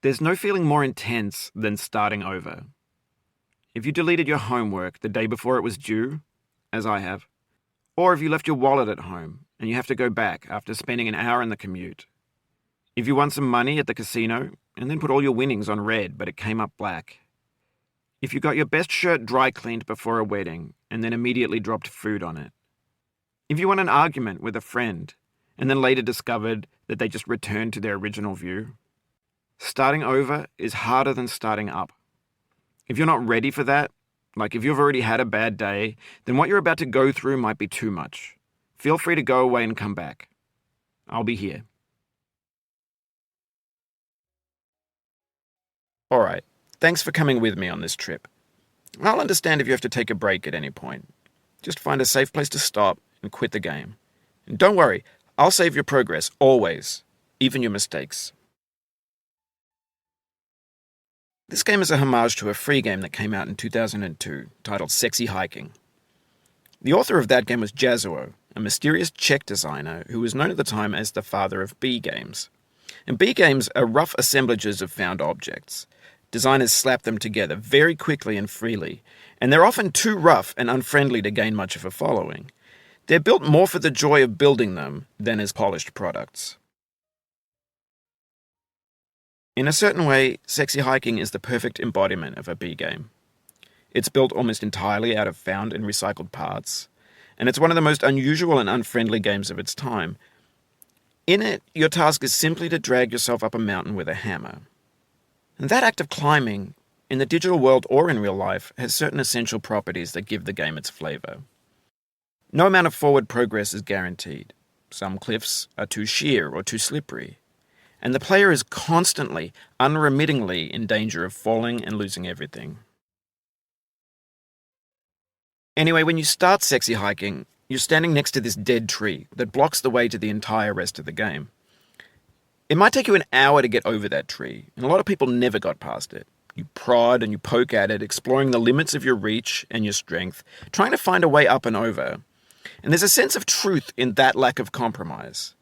There's no feeling more intense than starting over. If you deleted your homework the day before it was due, as I have, or if you left your wallet at home and you have to go back after spending an hour in the commute. If you won some money at the casino and then put all your winnings on red but it came up black. If you got your best shirt dry cleaned before a wedding and then immediately dropped food on it. If you won an argument with a friend and then later discovered that they just returned to their original view. Starting over is harder than starting up. If you're not ready for that, like if you've already had a bad day, then what you're about to go through might be too much. Feel free to go away and come back. I'll be here. Alright, thanks for coming with me on this trip. I'll understand if you have to take a break at any point. Just find a safe place to stop and quit the game. And don't worry, I'll save your progress, always, even your mistakes. This game is a homage to a free game that came out in 2002, titled Sexy Hiking. The author of that game was Jazuo, a mysterious Czech designer who was known at the time as the father of B games. And B games are rough assemblages of found objects. Designers slap them together very quickly and freely, and they're often too rough and unfriendly to gain much of a following. They're built more for the joy of building them than as polished products. In a certain way, Sexy Hiking is the perfect embodiment of a B game. It's built almost entirely out of found and recycled parts, and it's one of the most unusual and unfriendly games of its time. In it, your task is simply to drag yourself up a mountain with a hammer. And that act of climbing, in the digital world or in real life, has certain essential properties that give the game its flavor. No amount of forward progress is guaranteed. Some cliffs are too sheer or too slippery. And the player is constantly, unremittingly in danger of falling and losing everything. Anyway, when you start Sexy Hiking, you're standing next to this dead tree that blocks the way to the entire rest of the game. It might take you an hour to get over that tree, and a lot of people never got past it. You prod and you poke at it, exploring the limits of your reach and your strength, trying to find a way up and over. And there's a sense of truth in that lack of compromise.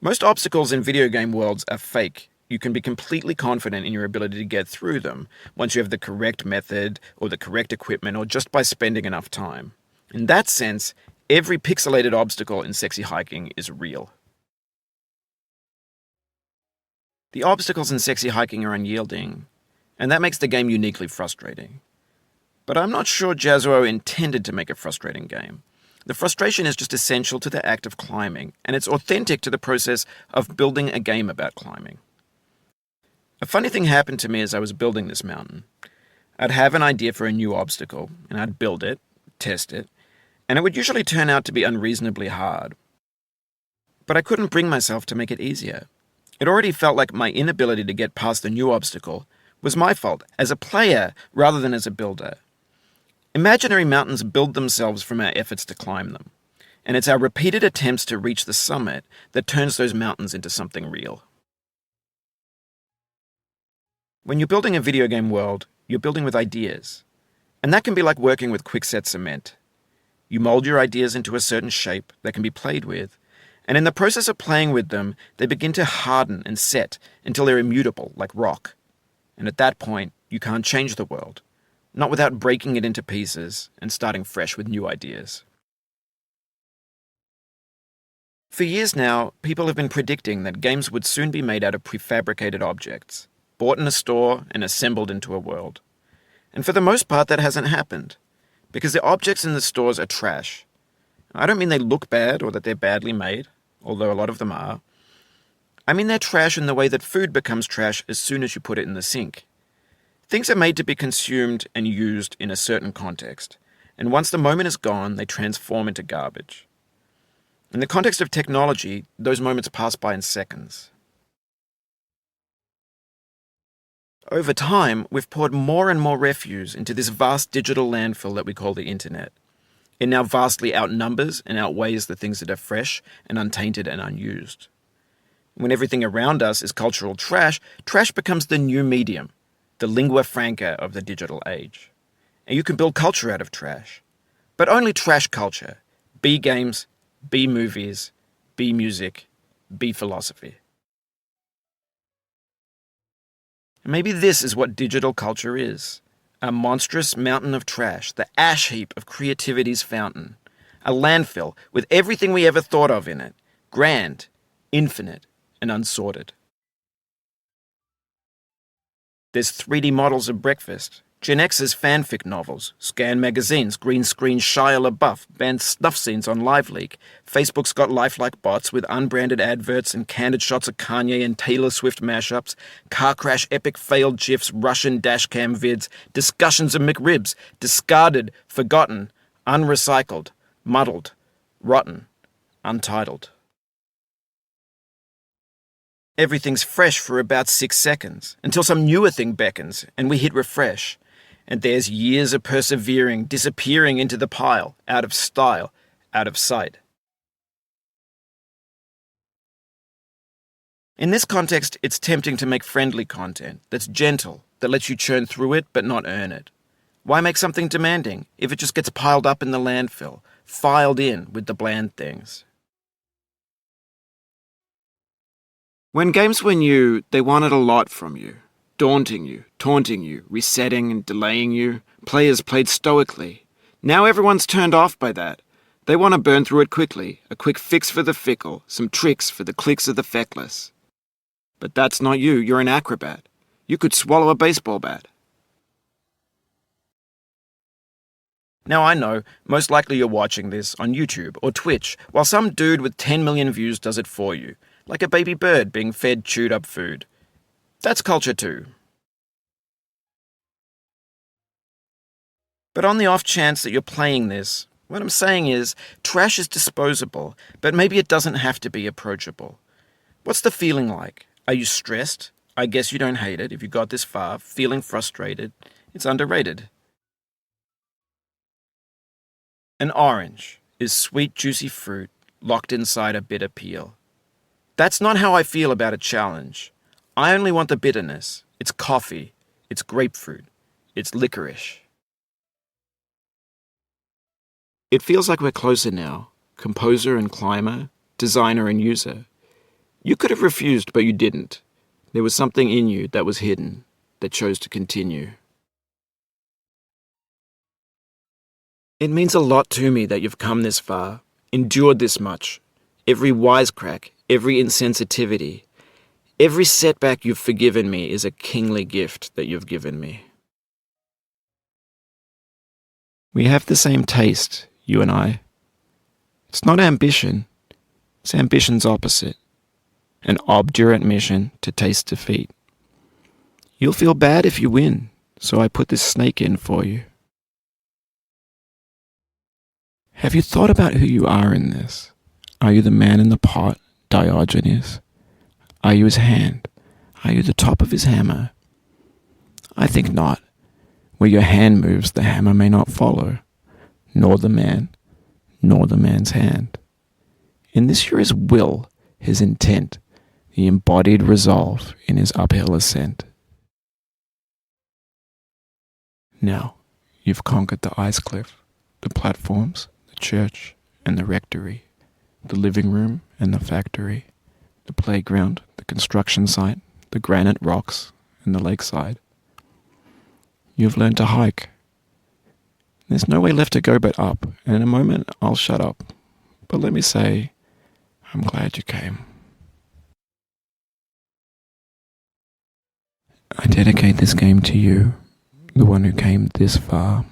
Most obstacles in video game worlds are fake. You can be completely confident in your ability to get through them once you have the correct method or the correct equipment or just by spending enough time. In that sense, every pixelated obstacle in Sexy Hiking is real. The obstacles in Sexy Hiking are unyielding, and that makes the game uniquely frustrating. But I'm not sure Jazuo intended to make a frustrating game. The frustration is just essential to the act of climbing, and it's authentic to the process of building a game about climbing. A funny thing happened to me as I was building this mountain. I'd have an idea for a new obstacle, and I'd build it, test it, and it would usually turn out to be unreasonably hard. But I couldn't bring myself to make it easier. It already felt like my inability to get past the new obstacle was my fault, as a player rather than as a builder. Imaginary mountains build themselves from our efforts to climb them, and it's our repeated attempts to reach the summit that turns those mountains into something real. When you're building a video game world, you're building with ideas, and that can be like working with quickset cement. You mold your ideas into a certain shape that can be played with, and in the process of playing with them, they begin to harden and set until they're immutable, like rock. And at that point, you can't change the world, not without breaking it into pieces and starting fresh with new ideas. For years now, people have been predicting that games would soon be made out of prefabricated objects, bought in a store and assembled into a world. And for the most part, that hasn't happened, because the objects in the stores are trash. I don't mean they look bad or that they're badly made, although a lot of them are. I mean they're trash in the way that food becomes trash as soon as you put it in the sink. Things are made to be consumed and used in a certain context, and once the moment is gone, they transform into garbage. In the context of technology, those moments pass by in seconds. Over time, we've poured more and more refuse into this vast digital landfill that we call the internet. It now vastly outnumbers and outweighs the things that are fresh and untainted and unused. When everything around us is cultural trash, trash becomes the new medium, the lingua franca of the digital age. And you can build culture out of trash. But only trash culture. B games, B movies, B music, B philosophy. And maybe this is what digital culture is. A monstrous mountain of trash, the ash heap of creativity's fountain. A landfill with everything we ever thought of in it. Grand, infinite, and unsorted. There's 3D models of breakfast, Gen X's fanfic novels, scan magazines, green screen Shia LaBeouf, banned snuff scenes on LiveLeak. Facebook's got lifelike bots with unbranded adverts and candid shots of Kanye and Taylor Swift mashups, car crash epic failed GIFs, Russian dashcam vids, discussions of McRibs, discarded, forgotten, unrecycled, muddled, rotten, untitled. Everything's fresh for about 6 seconds, until some newer thing beckons, and we hit refresh. And there's years of persevering, disappearing into the pile, out of style, out of sight. In this context, it's tempting to make friendly content that's gentle, that lets you churn through it but not earn it. Why make something demanding if it just gets piled up in the landfill, filed in with the bland things? When games were new, they wanted a lot from you. Daunting you, taunting you, resetting and delaying you. Players played stoically. Now everyone's turned off by that. They want to burn through it quickly, a quick fix for the fickle, some tricks for the clicks of the feckless. But that's not you, you're an acrobat. You could swallow a baseball bat. Now I know, most likely you're watching this on YouTube or Twitch, while some dude with 10 million views does it for you, like a baby bird being fed chewed up food. That's culture too. But on the off chance that you're playing this, what I'm saying is, trash is disposable, but maybe it doesn't have to be approachable. What's the feeling like? Are you stressed? I guess you don't hate it if you got this far. Feeling frustrated? It's underrated. An orange is sweet, juicy fruit locked inside a bitter peel. That's not how I feel about a challenge. I only want the bitterness. It's coffee. It's grapefruit. It's licorice. It feels like we're closer now, composer and climber, designer and user. You could have refused, but you didn't. There was something in you that was hidden, that chose to continue. It means a lot to me that you've come this far, endured this much. Every wisecrack, every insensitivity, every setback you've forgiven me is a kingly gift that you've given me. We have the same taste, you and I. It's not ambition. It's ambition's opposite. An obdurate mission to taste defeat. You'll feel bad if you win, so I put this snake in for you. Have you thought about who you are in this? Are you the man in the pot, Diogenes? Are you his hand? Are you the top of his hammer? I think not. Where your hand moves, the hammer may not follow, nor the man, nor the man's hand. In this you're his will, his intent, the embodied resolve in his uphill ascent. Now, you've conquered the ice cliff, the platforms, the church, and the rectory, the living room and the factory, the playground, the construction site, the granite rocks, and the lakeside. You've learned to hike. There's no way left to go but up, and in a moment I'll shut up. But let me say, I'm glad you came. I dedicate this game to you, the one who came this far.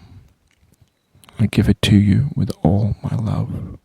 I give it to you with all my love.